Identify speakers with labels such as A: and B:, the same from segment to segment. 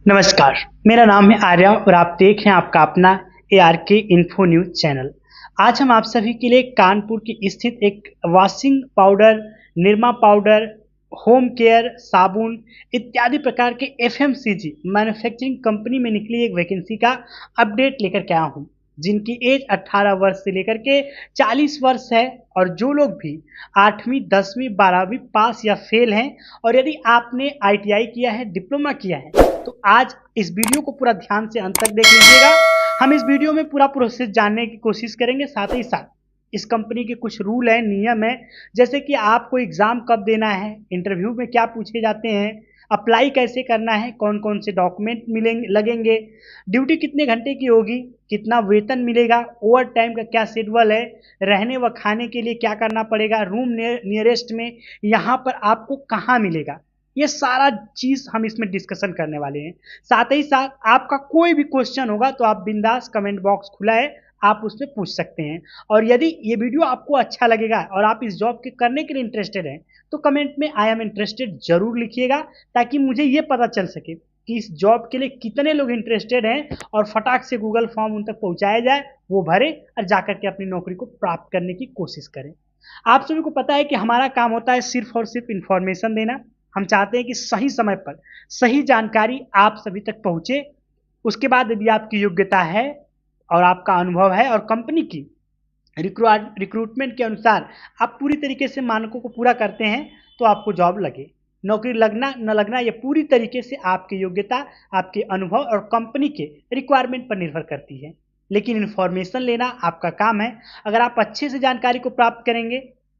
A: नमस्कार, मेरा नाम है आर्या और आप देख रहे हैं आपका अपना ARK इन्फो न्यूज़ चैनल। आज हम आप सभी के लिए कानपुर की स्थित एक washing powder, Nirma powder, home care, साबुन इत्यादि प्रकार के FMCG मैन्युफैक्चरिंग कंपनी में निकली एक वैकेंसी का अपडेट लेकर के आया हूँ, जिनकी एज 18 वर्ष से लेकर के 40 वर्ष है और जो लोग भी 8वीं, 10वीं, 12वीं पास या फेल हैं और यदि आपने ITI किया है, डिप्लोमा किया है, तो आज इस वीडियो को पूरा ध्यान से अंत तक देख लीजिएगा। हम इस वीडियो में पूरा प्रोसेस जानने की कोशिश करेंगे, साथ ही साथ इस कंपनी के कुछ रूल हैं, नियम हैं, जैसे कि आपको एग्ज़ाम कब देना है, इंटरव्यू में क्या पूछे जाते हैं, अप्लाई कैसे करना है, कौन-कौन से डॉक्यूमेंट मिलेंगे लगेंगे, ड्यूटी कितने घंटे की होगी, कितना वेतन मिलेगा, ओवर टाइम का क्या शेड्यूल है, रहने व खाने के लिए क्या करना पड़ेगा, रूम नियरेस्ट में यहाँ पर आपको कहाँ मिलेगा, ये सारा चीज़ हम इसमें डिस्कशन करने वाले हैं। साथ ही साथ आपका कोई भी क्वेश्चन होगा तो आप बिंदास कमेंट बॉक्स खुला है, आप उसमें पूछ सकते हैं। और यदि ये वीडियो आपको अच्छा लगेगा और आप इस जॉब के करने के लिए इंटरेस्टेड हैं, तो कमेंट में आई एम इंटरेस्टेड ज़रूर लिखिएगा, ताकि मुझे ये पता चल सके कि इस जॉब के लिए कितने लोग इंटरेस्टेड हैं और फटाक से गूगल फॉर्म उन तक पहुँचाया जाए, वो भरें और जाकर के अपनी नौकरी को प्राप्त करने की कोशिश करें। आप सभी को पता है कि हमारा काम होता है सिर्फ़ और सिर्फ़ इन्फॉर्मेशन देना। हम चाहते हैं कि सही समय पर सही जानकारी आप सभी तक पहुँचे। उसके बाद यदि आपकी योग्यता है और आपका अनुभव है और कंपनी की रिक्रूटमेंट के अनुसार आप पूरी तरीके से मानकों को पूरा करते हैं, तो आपको जॉब लगे। नौकरी लगना न लगना ये पूरी तरीके से आपकी योग्यता, आपके अनुभव और कंपनी के रिक्वायरमेंट पर निर्भर करती है। लेकिन इन्फॉर्मेशन लेना आपका काम है। अगर आप अच्छे से जानकारी को प्राप्त करेंगे,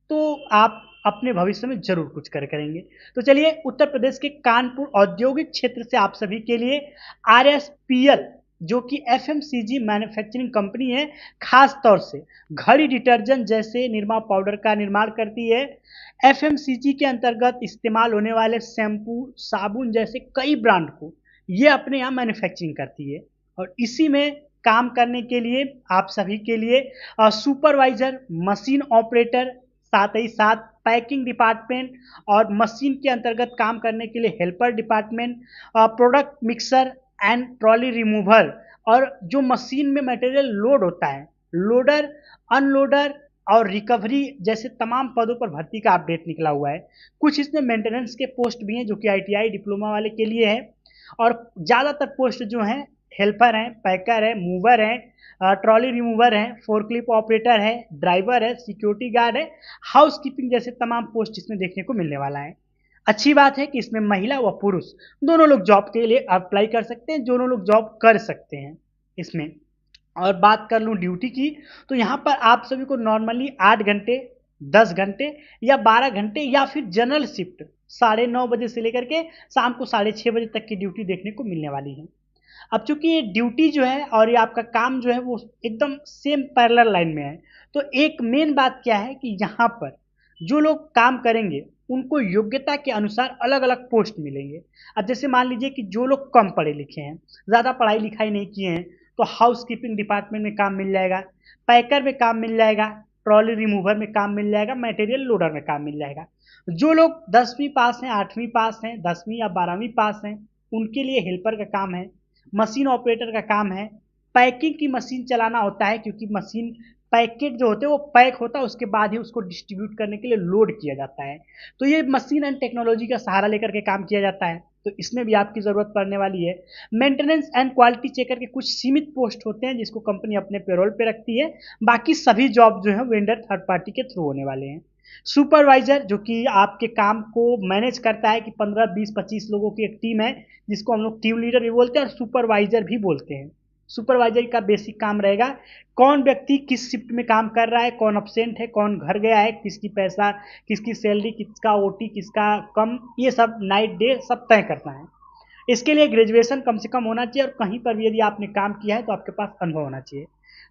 A: तो आप अपने भविष्य में ज़रूर कुछ करेंगे। तो चलिए, उत्तर प्रदेश के कानपुर औद्योगिक क्षेत्र से आप सभी के लिए RSPL, जो कि FMCG मैन्युफैक्चरिंग कंपनी है, खास तौर से घड़ी डिटर्जेंट जैसे निरमा पाउडर का निर्माण करती है। FMCG के अंतर्गत इस्तेमाल होने वाले शैम्पू, साबुन जैसे कई ब्रांड को ये अपने यहाँ मैन्युफैक्चरिंग करती है और इसी में काम करने के लिए आप सभी के लिए सुपरवाइजर, मशीन ऑपरेटर, साथ ही साथ पैकिंग डिपार्टमेंट और मशीन के अंतर्गत काम करने के लिए helper department, product mixer and trolley remover और जो मशीन में मटेरियल लोड होता है, लोडर, अनलोडर और रिकवरी जैसे तमाम पदों पर भर्ती का अपडेट निकला हुआ है। कुछ इसमें मेंटेनेंस के पोस्ट भी हैं, जो कि ITI डिप्लोमा वाले के लिए है और ज़्यादातर पोस्ट जो हैं हेल्पर हैं, पैकर है, मूवर हैं, ट्रॉली रिमूवर है, फोर्कलिफ्ट ऑपरेटर है, ड्राइवर है, सिक्योरिटी गार्ड है, हाउसकीपिंग जैसे तमाम पोस्ट इसमें देखने को मिलने वाला है। अच्छी बात है कि इसमें महिला व पुरुष दोनों लोग जॉब के लिए अप्लाई कर सकते हैं, दोनों लोग जॉब कर सकते हैं इसमें। और बात कर लूँ ड्यूटी की, तो यहाँ पर आप सभी को नॉर्मली 8 घंटे, 10 घंटे या 12 घंटे या फिर जनरल शिफ्ट 9:30 बजे से लेकर के शाम को 6:30 बजे तक की ड्यूटी देखने को मिलने वाली है। अब चूंकि ये ड्यूटी जो है और ये आपका काम जो है वो एकदम सेम पैरेलल लाइन में है, तो एक मेन बात क्या है कि यहाँ पर जो लोग काम करेंगे उनको योग्यता के अनुसार अलग अलग पोस्ट मिलेंगे। अब जैसे मान लीजिए कि जो लोग कम पढ़े लिखे हैं, ज़्यादा पढ़ाई लिखाई नहीं किए हैं, तो हाउस कीपिंग डिपार्टमेंट में काम मिल जाएगा, पैकर में काम मिल जाएगा, ट्रॉली रिमूवर में काम मिल जाएगा, मटेरियल लोडर में काम मिल जाएगा। जो लोग 10वीं पास हैं, 8वीं पास हैं, 10वीं या 12वीं पास हैं, उनके लिए हेल्पर का काम है, मशीन ऑपरेटर का काम है, पैकिंग की मशीन चलाना होता है, क्योंकि मशीन पैकेट जो होते हैं वो पैक होता है, उसके बाद ही उसको डिस्ट्रीब्यूट करने के लिए लोड किया जाता है। तो ये मशीन एंड टेक्नोलॉजी का सहारा लेकर के काम किया जाता है, तो इसमें भी आपकी ज़रूरत पड़ने वाली है। मेंटेनेंस एंड क्वालिटी चेकर के कुछ सीमित पोस्ट होते हैं जिसको कंपनी अपने पेरोल पे रखती है, बाकी सभी जॉब जो है वेंडर थर्ड पार्टी के थ्रू होने वाले हैं। सुपरवाइजर जो कि आपके काम को मैनेज करता है, कि 15, 20, 25 लोगों की एक टीम है, जिसको हम लोग टीम लीडर भी बोलते हैं और सुपरवाइजर भी बोलते हैं। सुपरवाइजर का बेसिक काम रहेगा कौन व्यक्ति किस शिफ्ट में काम कर रहा है, कौन अब्सेंट है, कौन घर गया है, किसकी पैसा, किसकी सैलरी, किसका OT, किसका कम, ये सब नाइट डे सब तय करना है। इसके लिए ग्रेजुएशन कम से कम होना चाहिए और कहीं पर भी यदि आपने काम किया है तो आपके पास अनुभव होना चाहिए।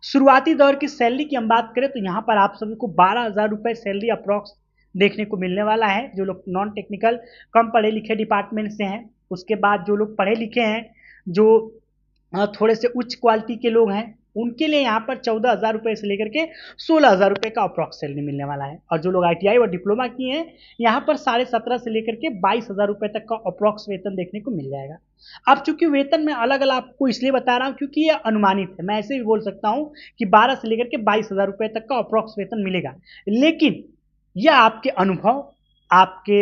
A: शुरुआती दौर की सैलरी की हम बात करें तो यहाँ पर आप सभी को 12,000 रुपये सैलरी अप्रॉक्स देखने को मिलने वाला है, जो लोग नॉन टेक्निकल कम पढ़े लिखे डिपार्टमेंट से हैं। उसके बाद जो लोग पढ़े लिखे हैं, जो थोड़े से उच्च क्वालिटी के लोग हैं, उनके लिए यहाँ पर 14,000 रुपये से लेकर के 16,000 रुपये का अप्रॉक्स सैलरी मिलने वाला है। और जो लोग ITI और डिप्लोमा किए हैं यहाँ पर 17.5 से लेकर के 22,000 रुपये तक का अप्रॉक्स वेतन देखने को मिल जाएगा। अब चूंकि वेतन मैं अलग अलग आपको इसलिए बता रहा हूँ क्योंकि ये अनुमानित है, मैं ऐसे भी बोल सकता हूँ कि 12 से लेकर के 22,000 रुपये तक का अप्रॉक्स वेतन मिलेगा, लेकिन यह आपके अनुभव, आपके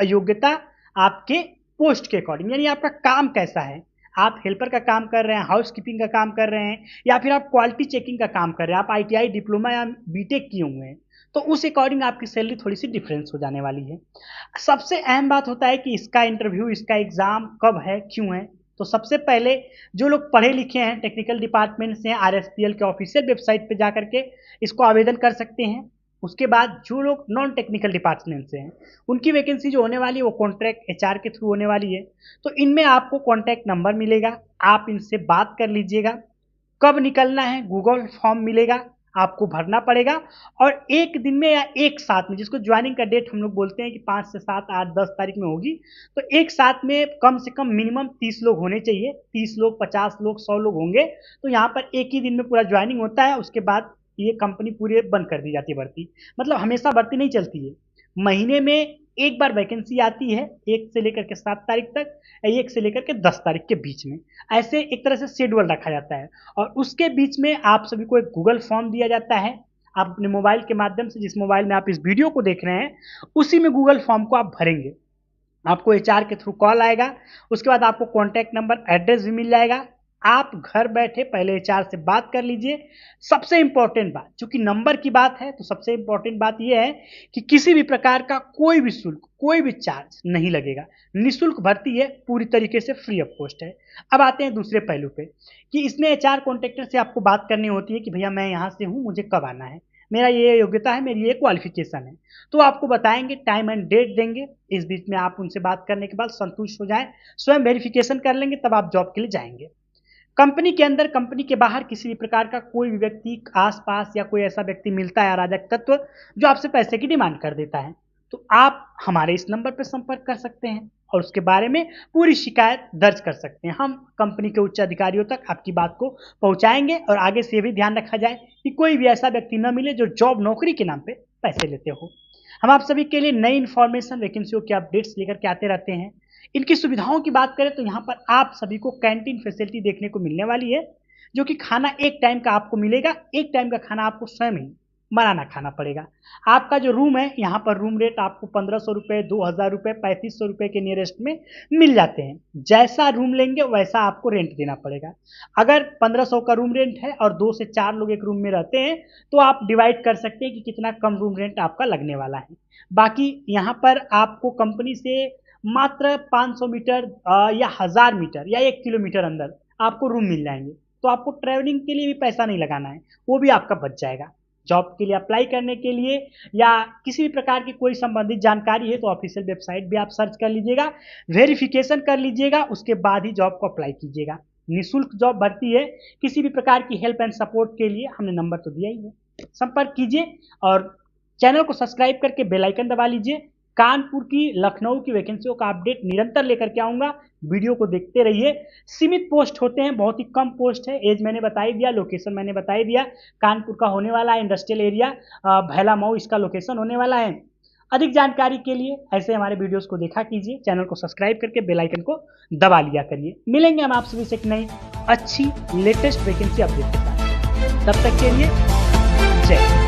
A: योग्यता, आपके पोस्ट के अकॉर्डिंग, यानी आपका काम कैसा है, आप हेल्पर का काम कर रहे हैं, हाउस कीपिंग का काम कर रहे हैं, या फिर आप क्वालिटी चेकिंग का काम कर रहे हैं, आप ITI डिप्लोमा या बीटेक किए हुए हैं, तो उस अकॉर्डिंग आपकी सैलरी थोड़ी सी डिफरेंस हो जाने वाली है। सबसे अहम बात होता है कि इसका इंटरव्यू, इसका एग्जाम कब है, क्यों है। तो सबसे पहले जो लोग पढ़े लिखे हैं, टेक्निकल डिपार्टमेंट से, RSPL के ऑफिशियल वेबसाइट पे जा करके इसको आवेदन कर सकते हैं। उसके बाद जो लोग नॉन टेक्निकल डिपार्टमेंट से हैं, उनकी वैकेंसी जो होने वाली है वो कॉन्ट्रैक्ट HR के थ्रू होने वाली है। तो इनमें आपको कॉन्टैक्ट नंबर मिलेगा, आप इनसे बात कर लीजिएगा। कब निकलना है, गूगल फॉर्म मिलेगा, आपको भरना पड़ेगा, और एक दिन में या एक साथ में, जिसको ज्वाइनिंग का डेट हम लोग बोलते हैं कि 5 से 7, 8, 10 तारीख में होगी, तो एक साथ में कम से कम मिनिमम 30 लोग होने चाहिए। 30 लोग, 50 लोग, 100 लोग होंगे, तो यहाँ पर एक ही दिन में पूरा ज्वाइनिंग होता है। उसके बाद ये कंपनी पूरे बंद कर दी जाती है भर्ती, मतलब हमेशा भर्ती नहीं चलती है, महीने में एक बार वैकेंसी आती है, 1 से लेकर के 7 तारीख तक, 1 से लेकर के 10 तारीख के बीच में, ऐसे एक तरह से शेड्यूल रखा जाता है। और उसके बीच में आप सभी को एक गूगल फॉर्म दिया जाता है। आप अपने मोबाइल के माध्यम से, जिस मोबाइल में आप इस वीडियो को देख रहे हैं, उसी में गूगल फॉर्म को आप भरेंगे। आपको HR के थ्रू कॉल आएगा, उसके बाद आपको कॉन्टैक्ट नंबर, एड्रेस भी मिल जाएगा। आप घर बैठे पहले HR से बात कर लीजिए। सबसे इंपॉर्टेंट बात, चूंकि नंबर की बात है, तो सबसे इंपॉर्टेंट बात यह है कि किसी भी प्रकार का कोई भी शुल्क, कोई भी चार्ज नहीं लगेगा, निःशुल्क भर्ती है, पूरी तरीके से फ्री ऑफ कॉस्ट है। अब आते हैं दूसरे पहलू पे कि इसमें HR कॉन्ट्रैक्टर से आपको बात करनी होती है कि भैया मैं यहाँ से हूँ, मुझे कब आना है, मेरा ये योग्यता है, मेरी ये क्वालिफिकेशन है, तो आपको बताएंगे, टाइम एंड डेट देंगे। इस बीच में आप उनसे बात करने के बाद संतुष्ट हो जाएं, स्वयं वेरिफिकेशन कर लेंगे, तब आप जॉब के लिए जाएंगे। कंपनी के अंदर, कंपनी के बाहर किसी भी प्रकार का कोई भी व्यक्ति, आसपास या कोई ऐसा व्यक्ति मिलता है अराजक तत्व जो आपसे पैसे की डिमांड कर देता है, तो आप हमारे इस नंबर पर संपर्क कर सकते हैं और उसके बारे में पूरी शिकायत दर्ज कर सकते हैं। हम कंपनी के उच्च अधिकारियों तक आपकी बात को पहुंचाएंगे। और आगे से ये भी ध्यान रखा जाए कि कोई भी ऐसा व्यक्ति न मिले जो जॉब, नौकरी के नाम पे पैसे लेते हो। हम आप सभी के लिए नई इन्फॉर्मेशन, वैकेंसियों के अपडेट्स लेकर के आते रहते हैं। इनकी सुविधाओं की बात करें तो यहाँ पर आप सभी को कैंटीन फैसिलिटी देखने को मिलने वाली है, जो कि खाना एक टाइम का आपको मिलेगा। एक टाइम का खाना आपको स्वयं ही बनाना खाना पड़ेगा। आपका जो रूम है, यहाँ पर रूम रेट आपको 1,500 रुपये, 2,000 रुपये, 3,500 रुपये के नियरेस्ट में मिल जाते हैं। जैसा रूम लेंगे वैसा आपको रेंट देना पड़ेगा। अगर 1,500 का रूम रेंट है और 2 से 4 लोग एक रूम में रहते हैं, तो आप डिवाइड कर सकते हैं कि कितना कम रूम रेंट आपका लगने वाला है। बाकी यहाँ पर आपको कंपनी से मात्र 500 मीटर या 1000 मीटर या 1 किलोमीटर अंदर आपको रूम मिल जाएंगे, तो आपको ट्रैवलिंग के लिए भी पैसा नहीं लगाना है, वो भी आपका बच जाएगा। जॉब के लिए अप्लाई करने के लिए या किसी भी प्रकार की कोई संबंधित जानकारी है तो ऑफिशियल वेबसाइट भी आप सर्च कर लीजिएगा, वेरिफिकेशन कर लीजिएगा, उसके बाद ही जॉब को अप्लाई कीजिएगा। निःशुल्क जॉब भर्ती है। किसी भी प्रकार की हेल्प एंड सपोर्ट के लिए हमने नंबर तो दिया ही है, संपर्क कीजिए और चैनल को सब्सक्राइब करके बेल आइकन दबा लीजिए। कानपुर की, लखनऊ की वैकेंसियों का अपडेट निरंतर लेकर के आऊँगा, वीडियो को देखते रहिए। सीमित पोस्ट होते हैं, बहुत ही कम पोस्ट है। एज मैंने बता ही दिया, लोकेशन मैंने बता ही दिया, कानपुर का होने वाला है, इंडस्ट्रियल एरिया भैला मऊ इसका लोकेशन होने वाला है। अधिक जानकारी के लिए ऐसे हमारे वीडियोस को देखा कीजिए, चैनल को सब्सक्राइब करके बेल आइकन को दबा लिया करिए। मिलेंगे हम आप सभी से एक नई अच्छी लेटेस्ट वैकेंसी अपडेट के साथ, तब तक के लिए जय हिंद।